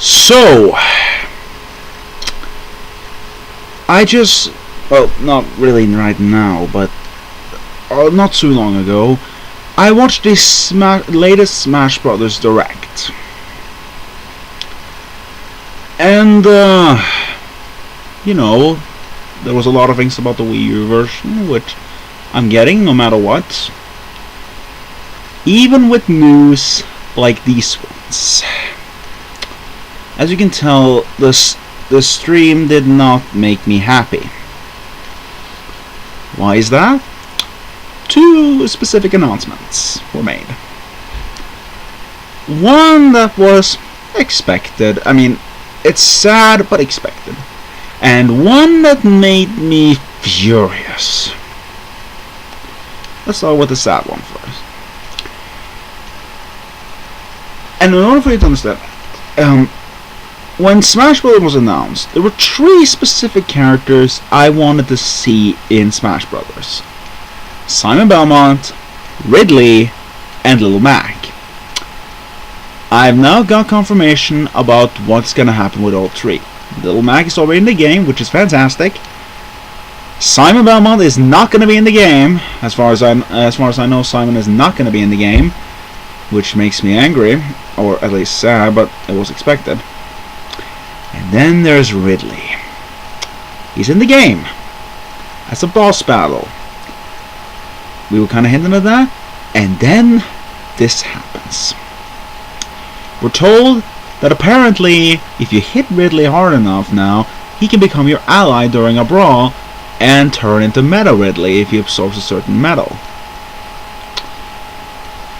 So, well, not really right now, but not too long ago, I watched this latest Smash Brothers Direct. And, you know, there was a lot of things about the Wii U version, which I'm getting no matter what. Even with news like these ones. As you can tell, the stream did not make me happy. Why is that? 2 specific announcements were made. One that was expected. I mean, it's sad but expected. And one that made me furious. Let's start with the sad one first. And in order for you to understand, when Smash Bros. Was announced, there were 3 specific characters I wanted to see in Smash Bros. Simon Belmont, Ridley, and Little Mac. I've now got confirmation about what's gonna happen with all 3. Little Mac is already in the game, which is fantastic. Simon Belmont is not gonna be in the game, as far as I know. Simon is not gonna be in the game, which makes me angry, or at least sad, but it was expected. And then there's Ridley. He's in the game as a boss battle. We were kind of hinting at that, and then this happens. We're told that apparently, if you hit Ridley hard enough now, he can become your ally during a brawl and turn into Meta Ridley if he absorbs a certain metal.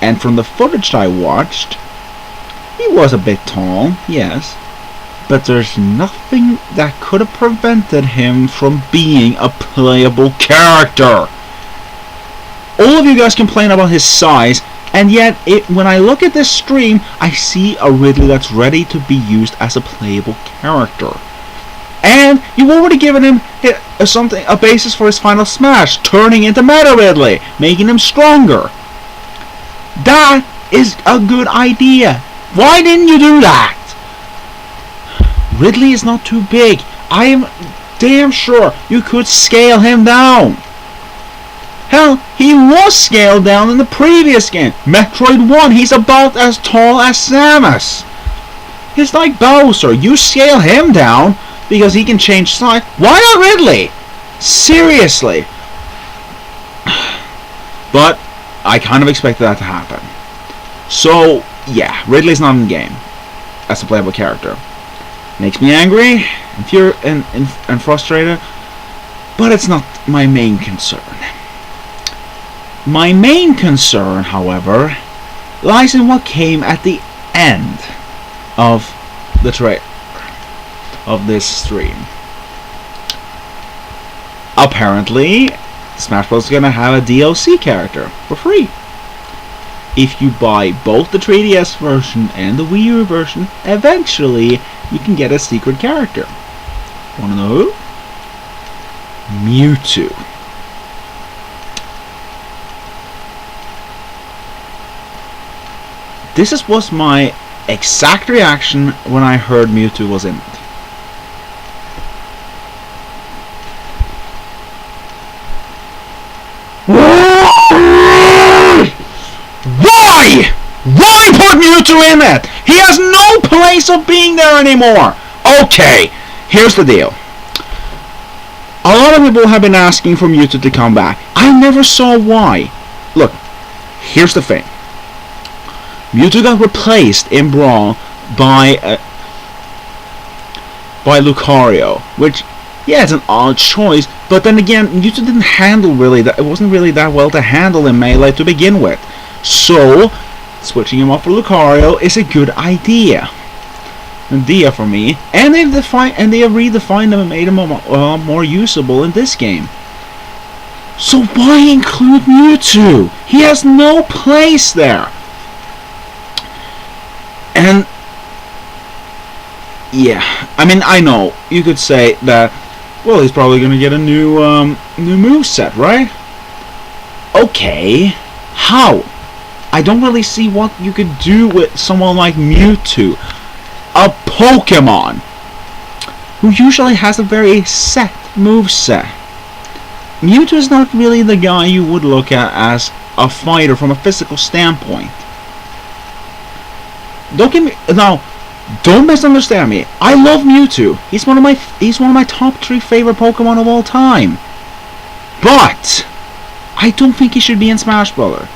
And from the footage I watched, he was a bit tall, yes, but there's nothing that could have prevented him from being a playable character. All of you guys complain about his size, and yet when I look at this stream, I see a Ridley that's ready to be used as a playable character. And you've already given him a basis for his final smash, turning into Meta Ridley, making him stronger. That is a good idea. Why didn't you do that? Ridley is not too big. I am damn sure you could scale him down. Hell, he was scaled down in the previous game. Metroid 1, he's about as tall as Samus. He's like Bowser. You scale him down because he can change size. Why not Ridley? Seriously. But I kind of expected that to happen. So, yeah, Ridley's not in the game as a playable character. Makes me angry and frustrated, but it's not my main concern. My main concern, however, lies in what came at the end of the trailer of this stream. Apparently, Smash Bros. Is going to have a DLC character for free. If you buy both the 3DS version and the Wii U version, eventually you can get a secret character. Wanna know who? Mewtwo. This was my exact reaction when I heard Mewtwo was in it. Why? Why put Mewtwo in it? He has no place of being there anymore. Okay, here's the deal. A lot of people have been asking for Mewtwo to come back. I never saw why. Look, here's the thing. Mewtwo got replaced in Brawl by Lucario, which, yeah, it's an odd choice, but then again, Mewtwo didn't handle really that. It wasn't really that well to handle in Melee to begin with. So, switching him up for Lucario is a good idea. For me, and they have redefined him and made him more usable in this game. So why include Mewtwo? He has no place there. And yeah, I mean, I know you could say that. Well, he's probably gonna get a new moveset, right? Okay, how? I don't really see what you could do with someone like Mewtwo. A Pokemon, who usually has a very set moveset. Mewtwo is not really the guy you would look at as a fighter from a physical standpoint. Don't misunderstand me. I love Mewtwo. He's one of my top 3 favorite Pokemon of all time. But I don't think he should be in Smash Bros.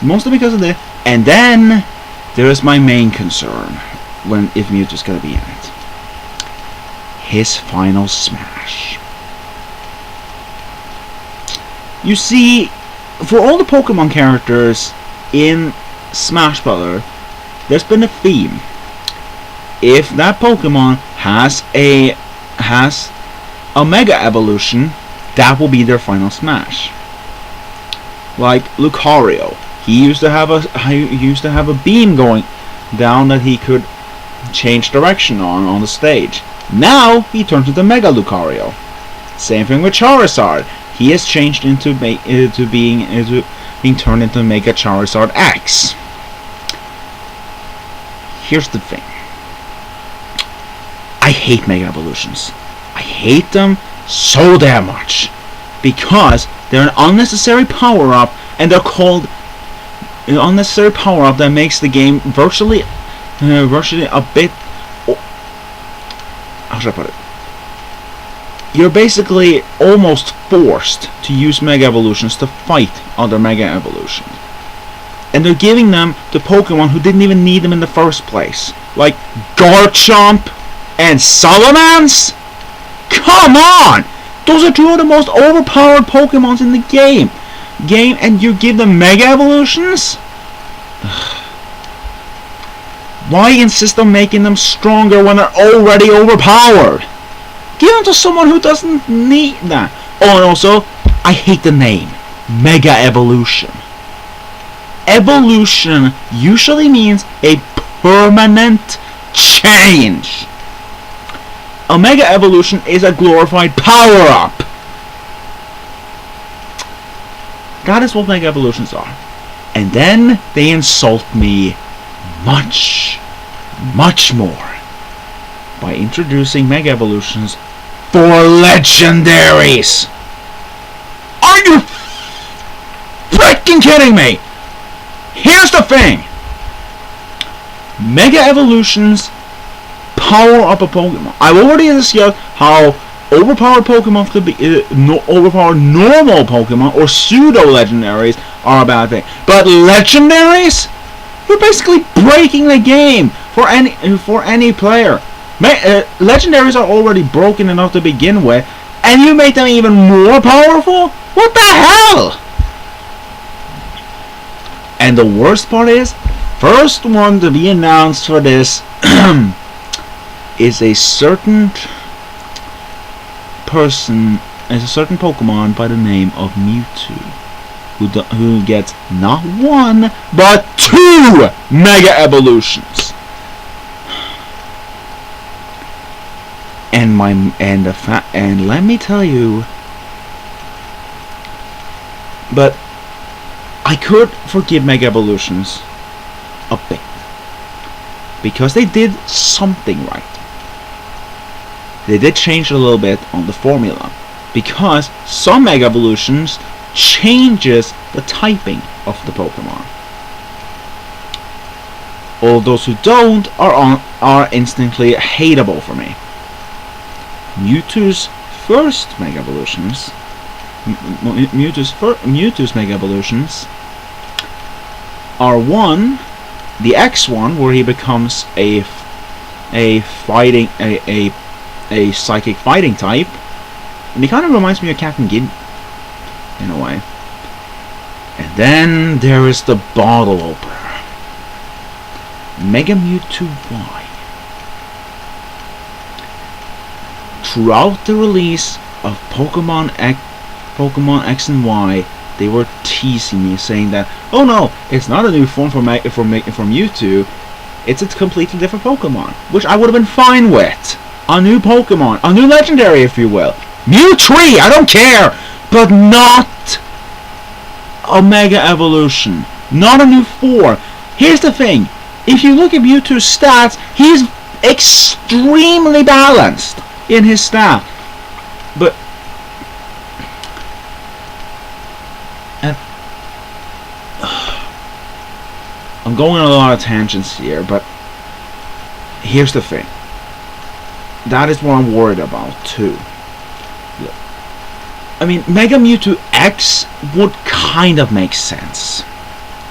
Mostly because of this. And then there is my main concern if Mewtwo's gonna be in it. His final smash. You see, for all the Pokemon characters in Smash Bros., there's been a theme. If that Pokemon has a Mega Evolution, that will be their final smash. Like Lucario, he used to have a beam going down that he could change direction on the stage. Now he turns into Mega Lucario. Same thing with Charizard. He has changed into being turned into Mega Charizard X. Here's the thing. I hate Mega Evolutions. I hate them so damn much because they're an unnecessary power-up, and they're called an unnecessary power-up that makes the game virtually a bit. How should I put it? You're basically almost forced to use Mega Evolutions to fight other Mega Evolutions. And they're giving them to Pokemon who didn't even need them in the first place. Like Garchomp and Salamence? Come on! Those are 2 of the most overpowered Pokemons in the game. And you give them Mega Evolutions? Why insist on making them stronger when they're already overpowered? Give them to someone who doesn't need that. Oh, and also, I hate the name. Mega Evolution. Evolution usually means a permanent change. A Mega Evolution is a glorified power-up. That is what Mega Evolutions are. And then they insult me much, much more by introducing Mega Evolutions for legendaries. Are you freaking kidding me? Here's the thing. Mega Evolutions power up a Pokemon. I've already discussed how overpowered Pokemon could be, overpowered normal Pokemon or pseudo legendaries are a bad thing. But legendaries, you're basically breaking the game for any player. Legendaries are already broken enough to begin with, and you make them even more powerful? What the hell? And the worst part is, first one to be announced for this is a certain Pokemon by the name of Mewtwo, who gets not 1 but 2 Mega Evolutions. And let me tell you, but I could forgive Mega Evolutions a bit because they did something right. They did change a little bit on the formula, because some Mega Evolutions changes the typing of the Pokemon. All those who don't are instantly hateable for me. Mewtwo's first Mega Evolutions, Mewtwo's Mega Evolutions are the X one, where he becomes a psychic fighting type, and he kind of reminds me of Captain Gin in a way. And then there is the bottle opener, Mega Mewtwo Y. Throughout the release of Pokemon X and Y, they were teasing me, saying that, oh no, it's not a new form for Mewtwo, it's a completely different Pokemon, which I would have been fine with. A new Pokemon, a new legendary, if you will. Mewtree, I don't care, but not a Mega Evolution, not a new form. Here's the thing: if you look at Mewtwo's stats, extremely balanced in his staff. But I'm going on a lot of tangents here, but here's the thing. That is what I'm worried about too. I mean, Mega Mewtwo X would kind of make sense,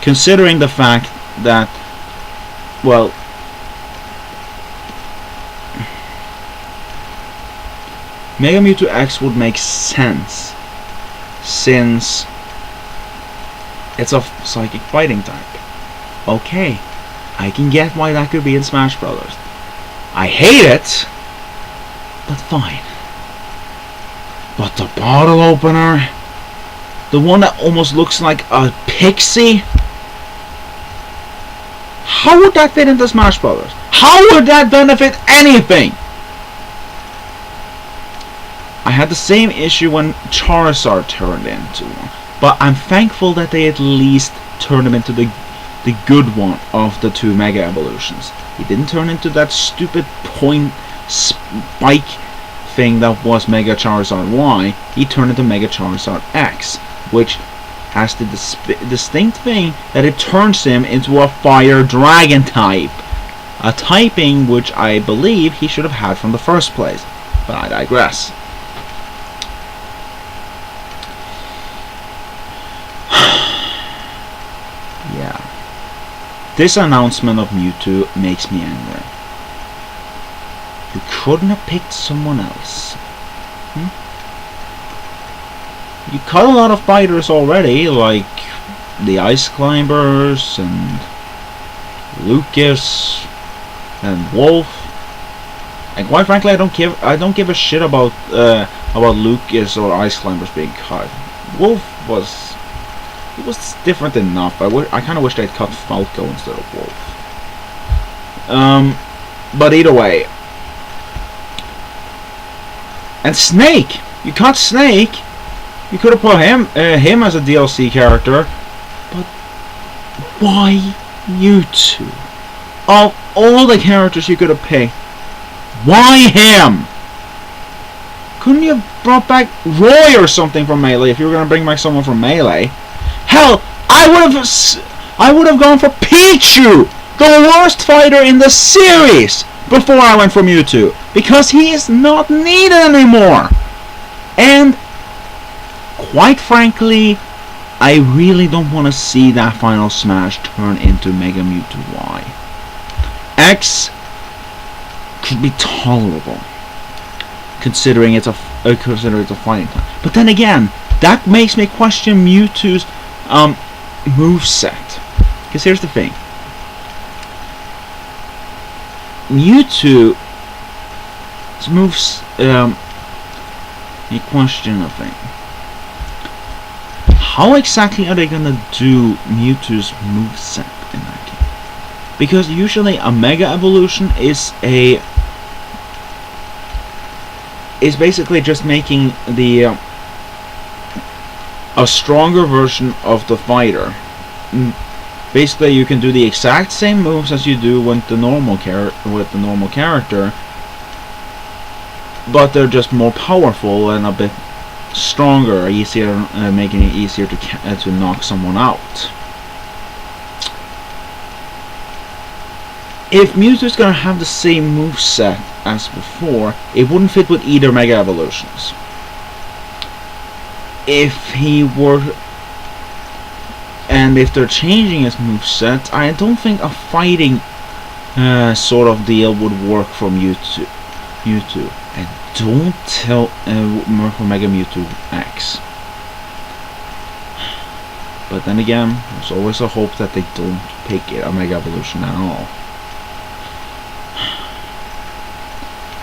considering the fact that, well, Mega Mewtwo X would make sense since it's a psychic fighting type. Okay, I can get why that could be in Smash Brothers. I hate it, but fine. But the bottle opener, the one that almost looks like a pixie, how would that fit into Smash Brothers? How would that benefit anything? I had the same issue when Charizard turned into one, but I'm thankful that they at least turned him into the good one of the two Mega Evolutions. He didn't turn into that stupid point spike thing that was Mega Charizard Y. He turned into Mega Charizard X, which has the distinct thing that it turns him into a Fire Dragon type, a typing which I believe he should have had from the first place, but I digress. Yeah. This announcement of Mewtwo makes me angry. You couldn't have picked someone else. You cut a lot of fighters already, like the Ice Climbers and Lucas and Wolf. And quite frankly, I don't give a shit about Lucas or Ice Climbers being cut. Wolf was different enough. I kind of wish they'd cut Falco instead of Wolf. But either way. And Snake! You cut Snake! You could have put him as a DLC character. But why Mewtwo? Of all the characters you could have picked, why him? Couldn't you have brought back Roy or something from Melee if you were going to bring back someone from Melee? Hell, I would have gone for Pichu, the worst fighter in the series, before I went for Mewtwo, because he is not needed anymore. And quite frankly, I really don't want to see that final smash turn into Mega Mewtwo Y. X could be tolerable, considering it's a fighting type. But then again, that makes me question Mewtwo's moveset. Because here's the thing. Mewtwo's moves, you question the thing. How exactly are they gonna do Mewtwo's moveset in that game? Because usually a Mega Evolution is basically just making the a stronger version of the fighter. Basically, you can do the exact same moves as you do with the normal character, but they're just more powerful and a bit stronger, easier, making it easier to knock someone out. If Mewtwo's gonna have the same moveset as before, it wouldn't fit with either Mega Evolutions. If they're changing his moveset, I don't think a fighting sort of deal would work for Mewtwo. And don't tell work for Mega Mewtwo X. But then again, there's always a hope that they don't pick a Mega Evolution at all.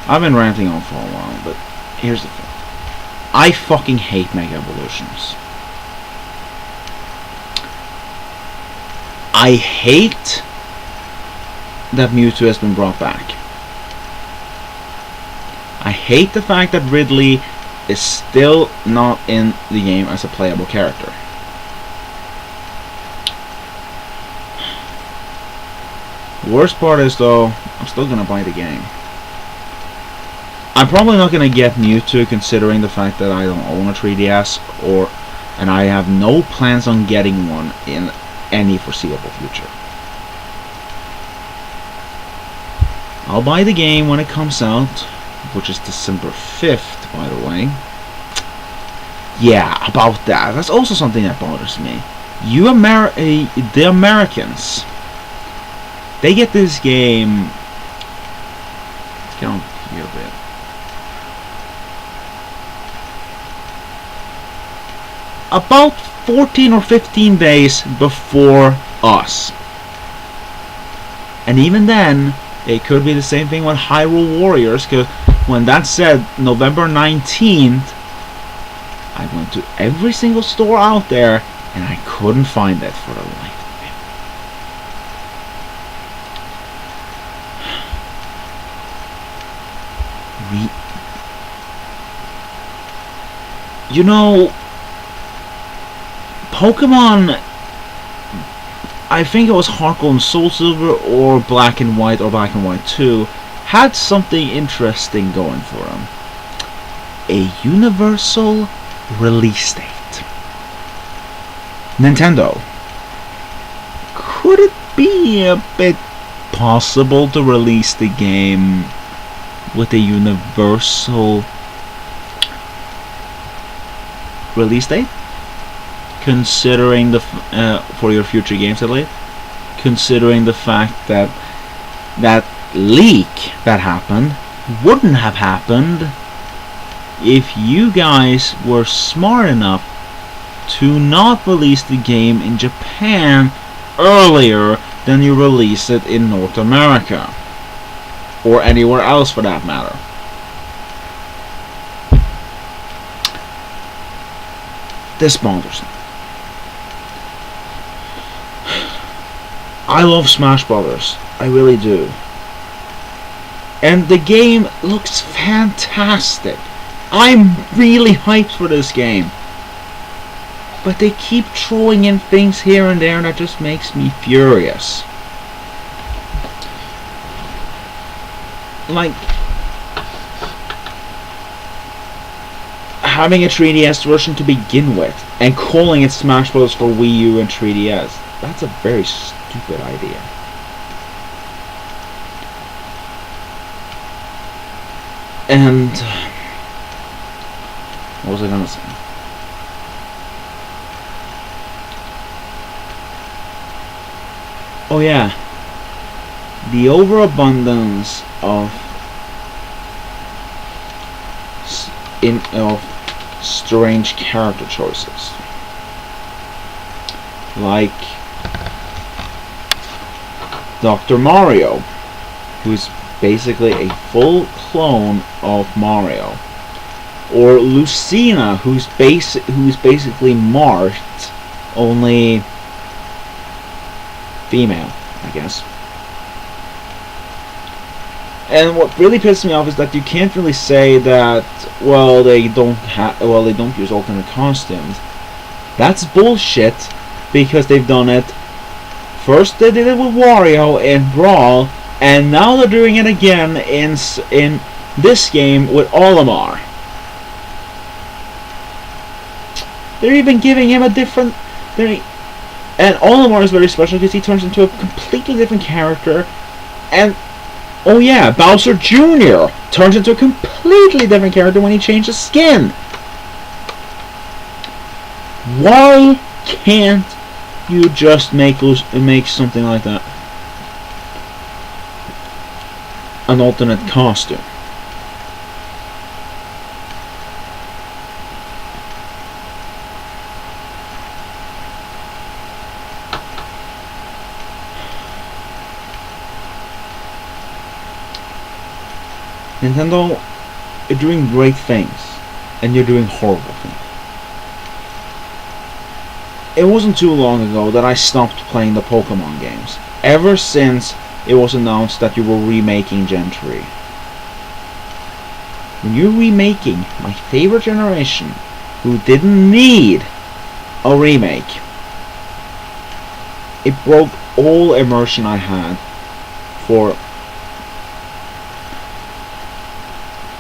I've been ranting on for a while, but here's the thing. I fucking hate Mega Evolutions. I hate that Mewtwo has been brought back. I hate the fact that Ridley is still not in the game as a playable character. The worst part is, though, I'm still gonna buy the game. I'm probably not gonna get Mewtwo, considering the fact that I don't own a 3DS, and I have no plans on getting one in any foreseeable future. I'll buy the game when it comes out, which is December 5th, by the way. Yeah, about that. That's also something that bothers me. The Americans, they get this game. Let's get on here a bit. About 14 or 15 days before us. And even then, it could be the same thing with Hyrule Warriors, because when that said November 19th, I went to every single store out there and I couldn't find it for the life of me. You know, Pokemon, I think it was Heart Gold and Soul Silver, or Black and White, or Black and White 2, had something interesting going for them. A universal release date. Nintendo, could it be a bit possible to release the game with a universal release date? Considering the for your future games at least, considering the fact that that leak that happened wouldn't have happened if you guys were smart enough to not release the game in Japan earlier than you release it in North America, or anywhere else for that matter. This bothers me. I love Smash Brothers, I really do. And the game looks fantastic. I'm really hyped for this game. But they keep throwing in things here and there that just makes me furious. Like having a 3DS version to begin with and calling it Smash Bros. For Wii U and 3DS. That's a very stupid idea. And what was I gonna say? Oh yeah, the overabundance of strange character choices, like Dr. Mario, who's basically a full clone of Mario, or Lucina, who's basically Marth, only female, I guess. And what really pisses me off is that you can't really say that, well, they don't use alternate costumes. That's bullshit, because they've done it. First they did it with Wario in Brawl, and now they're doing it again in this game with Olimar. They're even giving him a different... And Olimar is very special because he turns into a completely different character. And, oh yeah, Bowser Jr. turns into a completely different character when he changes skin. Why can't you just make something like that an alternate costume? Nintendo, you're doing great things, and you're doing horrible things. It wasn't too long ago that I stopped playing the Pokemon games, ever since it was announced that you were remaking Gen 3. When you're remaking my favorite generation, who didn't need a remake, it broke all immersion I had for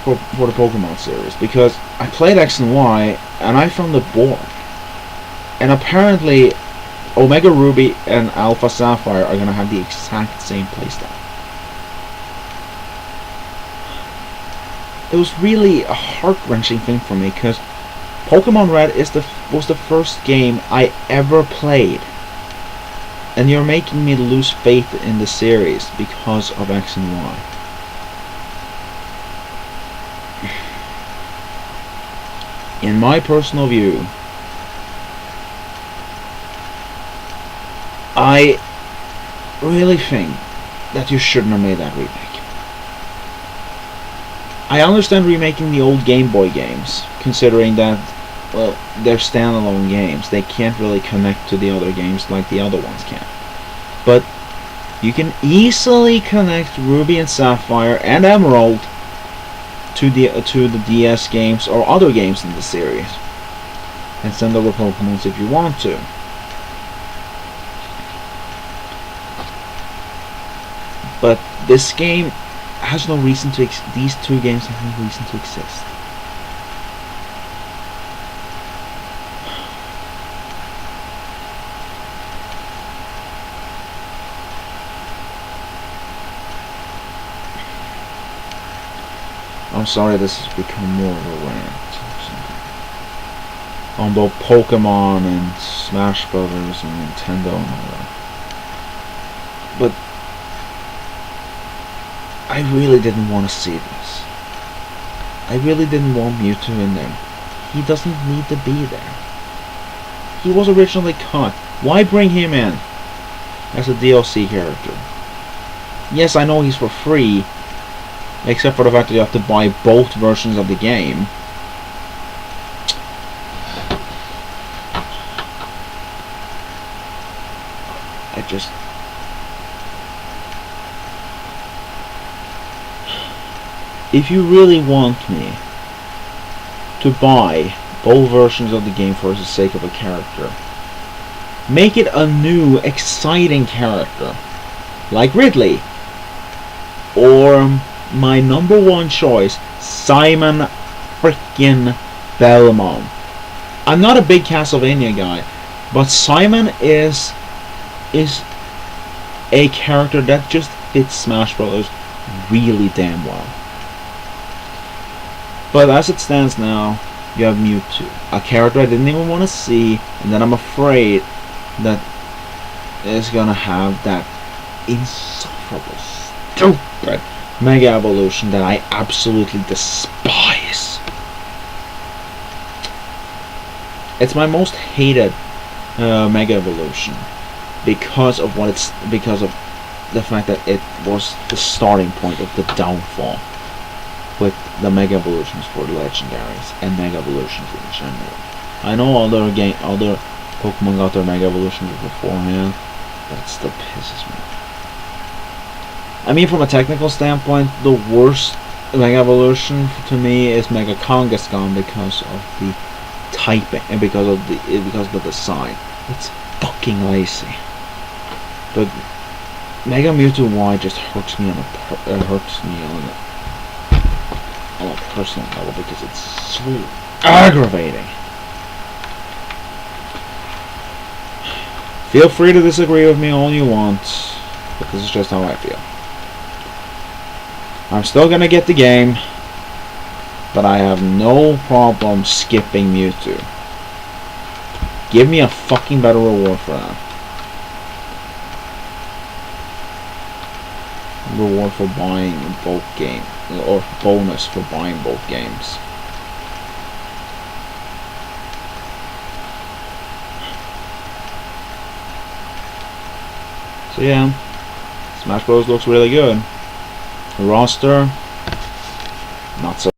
the Pokemon series, because I played X and Y and I found it boring. And apparently Omega Ruby and Alpha Sapphire are gonna have the exact same playstyle. It was really a heart-wrenching thing for me, because Pokemon Red was the first game I ever played, and you're making me lose faith in the series because of X and Y. In my personal view, I really think that you shouldn't have made that remake. I understand remaking the old Game Boy games, considering that, well, they're standalone games. They can't really connect to the other games like the other ones can. But you can easily connect Ruby and Sapphire and Emerald to the DS games or other games in the series, and send over Pokemons if you want to. But this game has no reason to these two games have no reason to exist. I'm sorry this has become more of a rant on both Pokemon and Smash Brothers and Nintendo and all that. But I really didn't want to see this. I really didn't want Mewtwo in there. He doesn't need to be there. He was originally cut. Why bring him in as a DLC character? Yes, I know he's for free, except for the fact that you have to buy both versions of the game. If you really want me to buy both versions of the game for the sake of a character, make it a new, exciting character, like Ridley, or my number one choice, Simon frickin' Belmont. I'm not a big Castlevania guy, but Simon is a character that just fits Smash Bros. Really damn well. But as it stands now, you have Mewtwo, a character I didn't even want to see, and that I'm afraid that is gonna have that insufferable, stupid Mega Evolution that I absolutely despise. It's my most hated Mega Evolution because of the fact that it was the starting point of the downfall with the Mega Evolutions for the Legendaries and Mega Evolutions in general. I know other Pokemon got their Mega Evolutions beforehand, but it still pisses me off. I mean, from a technical standpoint, the worst Mega Evolution to me is Mega Kangaskhan because of the typing and because of the design. It's fucking lazy. But Mega Mewtwo Y just hurts me on a personal level because it's so aggravating. Feel free to disagree with me all you want, but this is just how I feel. I'm still gonna get the game, but I have no problem skipping Mewtwo. Give me a fucking better reward for that. Reward for buying both games, or bonus for buying both games. So yeah, Smash Bros looks really good. The roster, not so